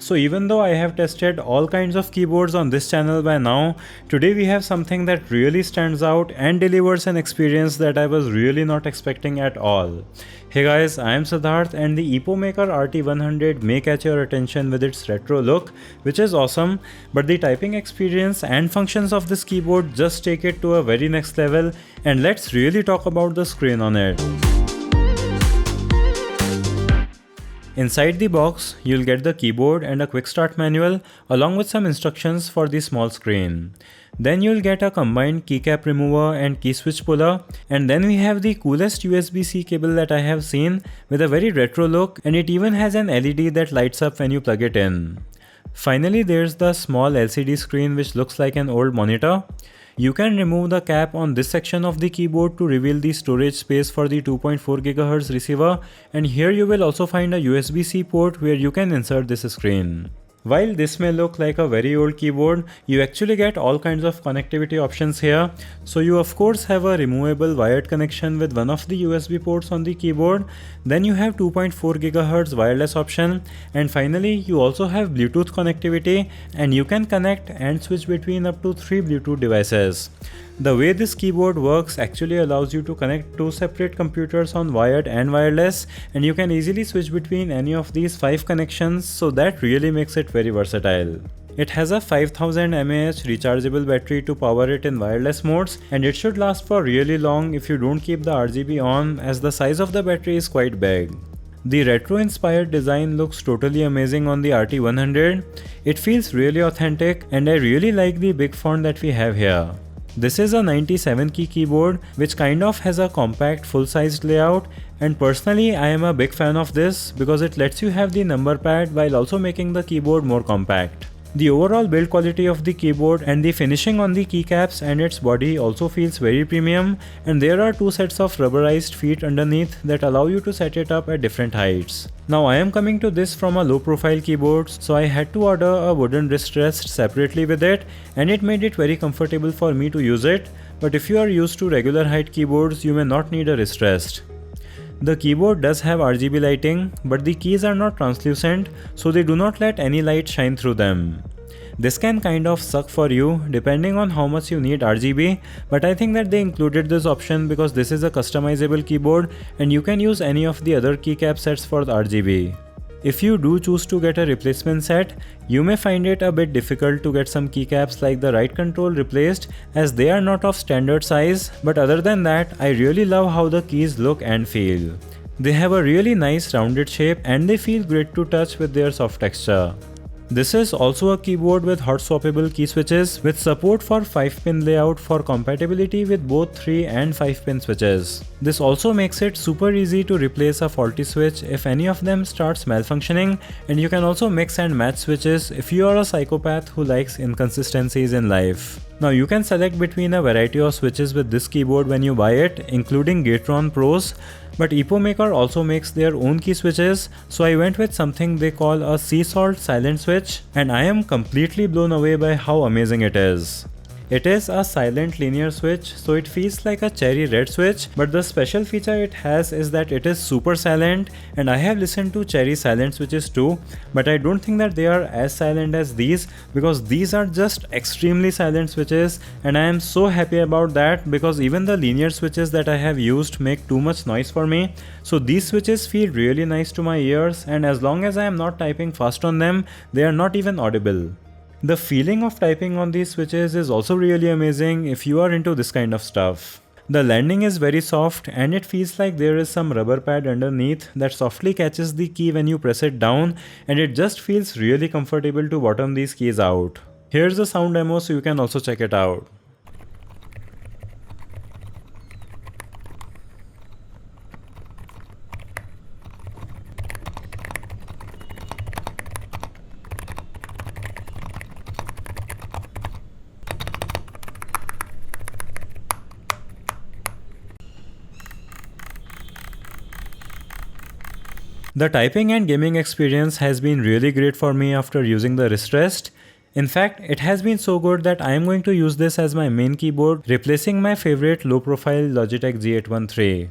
So even though I have tested all kinds of keyboards on this channel by now, today we have something that really stands out and delivers an experience that I was really not expecting at all. Hey guys, I am Siddharth and the Epomaker RT100 may catch your attention with its retro look, which is awesome, but the typing experience and functions of this keyboard just take it to a very next level, and let's really talk about the screen on it. Inside the box, you'll get the keyboard and a quick start manual along with some instructions for the small screen. Then you'll get a combined keycap remover and key switch puller, and then we have the coolest USB-C cable that I have seen with a very retro look, and it even has an LED that lights up when you plug it in. Finally, there's the small LCD screen which looks like an old monitor. You can remove the cap on this section of the keyboard to reveal the storage space for the 2.4 GHz receiver, and here you will also find a USB-C port where you can insert this screen. While this may look like a very old keyboard, you actually get all kinds of connectivity options here. So you of course have a removable wired connection with one of the USB ports on the keyboard, then you have 2.4 GHz wireless option, and finally you also have Bluetooth connectivity, and you can connect and switch between up to 3 Bluetooth devices. The way this keyboard works actually allows you to connect two separate computers on wired and wireless, and you can easily switch between any of these 5 connections, so that really makes it very versatile. It has a 5000 mAh rechargeable battery to power it in wireless modes, and it should last for really long if you don't keep the RGB on, as the size of the battery is quite big. The retro-inspired design looks totally amazing on the RT100. It feels really authentic, and I really like the big font that we have here. This is a 97 key keyboard which kind of has a compact full-sized layout, and personally I am a big fan of this because it lets you have the number pad while also making the keyboard more compact. The overall build quality of the keyboard and the finishing on the keycaps and its body also feels very premium, and there are 2 sets of rubberized feet underneath that allow you to set it up at different heights. Now I am coming to this from a low profile keyboard, so I had to order a wooden wrist rest separately with it, and it made it very comfortable for me to use it, but if you are used to regular height keyboards you may not need a wrist rest. The keyboard does have RGB lighting, but the keys are not translucent, so they do not let any light shine through them. This can kind of suck for you depending on how much you need RGB, but I think that they included this option because this is a customizable keyboard and you can use any of the other keycap sets for the RGB. If you do choose to get a replacement set, you may find it a bit difficult to get some keycaps like the right control replaced, as they are not of standard size, but other than that, I really love how the keys look and feel. They have a really nice rounded shape and they feel great to touch with their soft texture. This is also a keyboard with hotswappable key switches with support for 5-pin layout for compatibility with both 3 and 5-pin switches. This also makes it super easy to replace a faulty switch if any of them starts malfunctioning, and you can also mix and match switches if you are a psychopath who likes inconsistencies in life. Now you can select between a variety of switches with this keyboard when you buy it, including Gateron Pros, but Epomaker also makes their own key switches, so I went with something they call a sea salt silent switch, and I am completely blown away by how amazing it is. It is a silent linear switch, so it feels like a cherry red switch, but the special feature it has is that it is super silent, and I have listened to cherry silent switches too, but I don't think that they are as silent as these, because these are just extremely silent switches, and I am so happy about that because even the linear switches that I have used make too much noise for me, so these switches feel really nice to my ears, and as long as I am not typing fast on them, they are not even audible. The feeling of typing on these switches is also really amazing if you are into this kind of stuff. The landing is very soft and it feels like there is some rubber pad underneath that softly catches the key when you press it down, and it just feels really comfortable to bottom these keys out. Here's a sound demo so you can also check it out. The typing and gaming experience has been really great for me after using the wrist rest. In fact, it has been so good that I am going to use this as my main keyboard, replacing my favorite low-profile Logitech G813.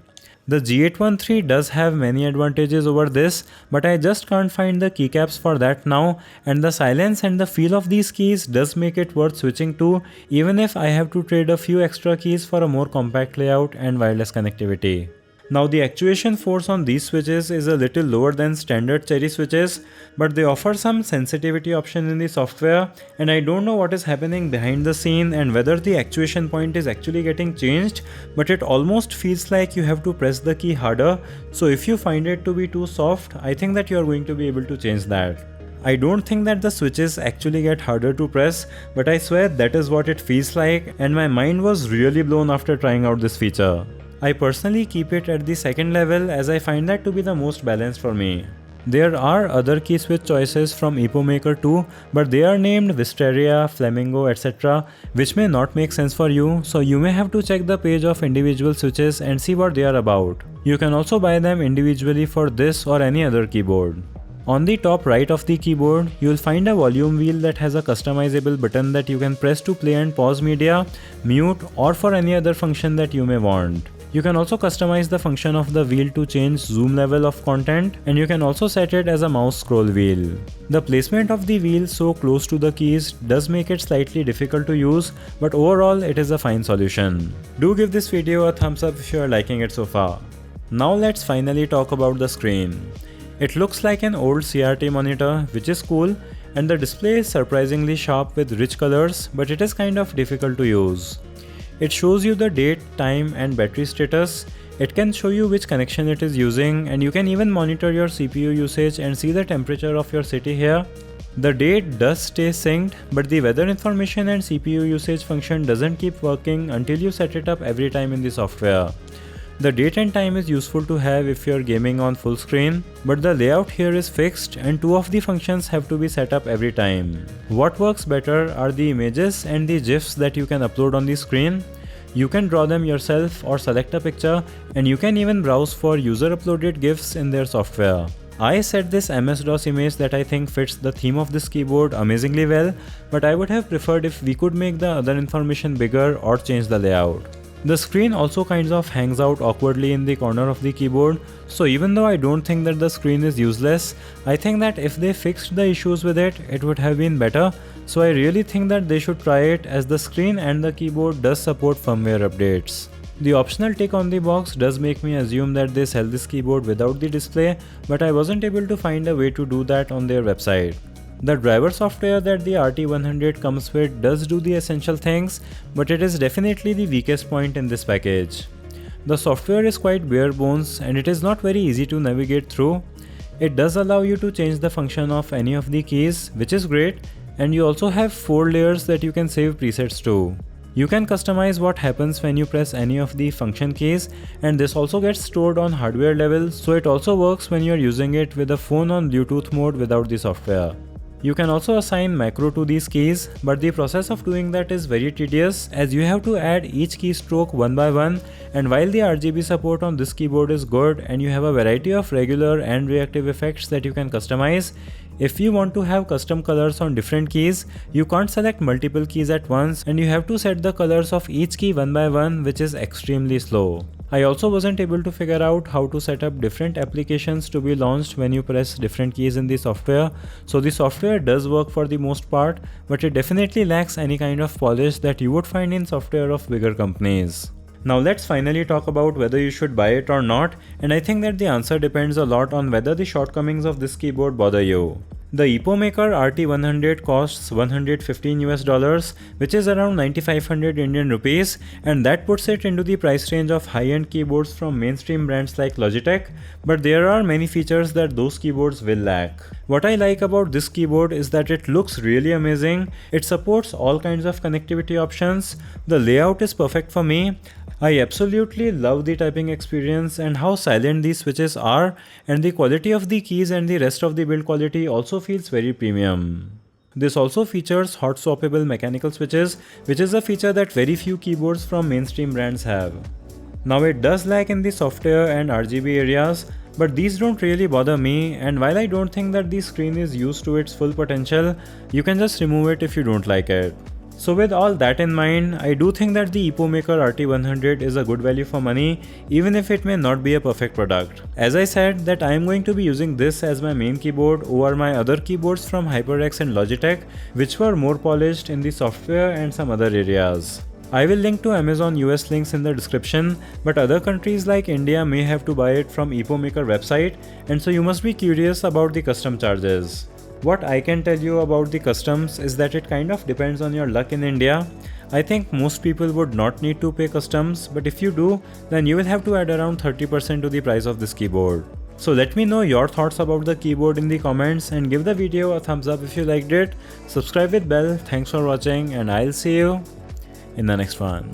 The G813 does have many advantages over this, but I just can't find the keycaps for that now, and the silence and the feel of these keys does make it worth switching to, even if I have to trade a few extra keys for a more compact layout and wireless connectivity. Now the actuation force on these switches is a little lower than standard Cherry switches, but they offer some sensitivity option in the software, and I don't know what is happening behind the scene and whether the actuation point is actually getting changed, but it almost feels like you have to press the key harder, so if you find it to be too soft, I think that you are going to be able to change that. I don't think that the switches actually get harder to press, but I swear that is what it feels like, and my mind was really blown after trying out this feature. I personally keep it at the second level as I find that to be the most balanced for me. There are other key switch choices from Epomaker too, but they are named Wisteria, Flamingo, etc., which may not make sense for you, so you may have to check the page of individual switches and see what they are about. You can also buy them individually for this or any other keyboard. On the top right of the keyboard, you will find a volume wheel that has a customizable button that you can press to play and pause media, mute, or for any other function that you may want. You can also customize the function of the wheel to change zoom level of content, and you can also set it as a mouse scroll wheel. The placement of the wheel so close to the keys does make it slightly difficult to use, but overall it is a fine solution. Do give this video a thumbs up if you are liking it so far. Now let's finally talk about the screen. It looks like an old CRT monitor, which is cool, and the display is surprisingly sharp with rich colors, but it is kind of difficult to use. It shows you the date, time, and battery status. It can show you which connection it is using, and you can even monitor your CPU usage and see the temperature of your city here. The date does stay synced, but the weather information and CPU usage function doesn't keep working until you set it up every time in the software. The date and time is useful to have if you're gaming on full screen, but the layout here is fixed and two of the functions have to be set up every time. What works better are the images and the GIFs that you can upload on the screen. You can draw them yourself or select a picture, and you can even browse for user uploaded GIFs in their software. I set this MS-DOS image that I think fits the theme of this keyboard amazingly well, but I would have preferred if we could make the other information bigger or change the layout. The screen also kind of hangs out awkwardly in the corner of the keyboard, so even though I don't think that the screen is useless, I think that if they fixed the issues with it, it would have been better, so I really think that they should try it as the screen and the keyboard does support firmware updates. The optional tick on the box does make me assume that they sell this keyboard without the display, but I wasn't able to find a way to do that on their website. The driver software that the RT100 comes with does do the essential things, but it is definitely the weakest point in this package. The software is quite bare bones and it is not very easy to navigate through. It does allow you to change the function of any of the keys, which is great, and you also have 4 layers that you can save presets to. You can customize what happens when you press any of the function keys, and this also gets stored on hardware level, so it also works when you are using it with a phone on Bluetooth mode without the software. You can also assign macro to these keys, but the process of doing that is very tedious as you have to add each keystroke one by one, and while the RGB support on this keyboard is good and you have a variety of regular and reactive effects that you can customize, if you want to have custom colors on different keys, you can't select multiple keys at once and you have to set the colors of each key one by one, which is extremely slow. I also wasn't able to figure out how to set up different applications to be launched when you press different keys in the software, so the software does work for the most part, but it definitely lacks any kind of polish that you would find in software of bigger companies. Now let's finally talk about whether you should buy it or not, and I think that the answer depends a lot on whether the shortcomings of this keyboard bother you. The Epomaker RT100 costs $115 US, which is around 9500 Indian rupees, and that puts it into the price range of high-end keyboards from mainstream brands like Logitech, but there are many features that those keyboards will lack. What I like about this keyboard is that it looks really amazing, it supports all kinds of connectivity options, the layout is perfect for me, I absolutely love the typing experience and how silent these switches are, and the quality of the keys and the rest of the build quality also feels very premium. This also features hotswappable mechanical switches, which is a feature that very few keyboards from mainstream brands have. Now it does lag in the software and RGB areas, but these don't really bother me, and while I don't think that the screen is used to its full potential, you can just remove it if you don't like it. So with all that in mind, I do think that the Epomaker RT100 is a good value for money, even if it may not be a perfect product. As I said that I am going to be using this as my main keyboard over my other keyboards from HyperX and Logitech, which were more polished in the software and some other areas. I will link to Amazon US links in the description, but other countries like India may have to buy it from Epomaker website, and so you must be curious about the custom charges. What I can tell you about the customs is that it kind of depends on your luck in India. I think most people would not need to pay customs, but if you do, then you will have to add around 30% to the price of this keyboard. So let me know your thoughts about the keyboard in the comments and give the video a thumbs up if you liked it. Subscribe with bell. Thanks for watching and I'll see you in the next one.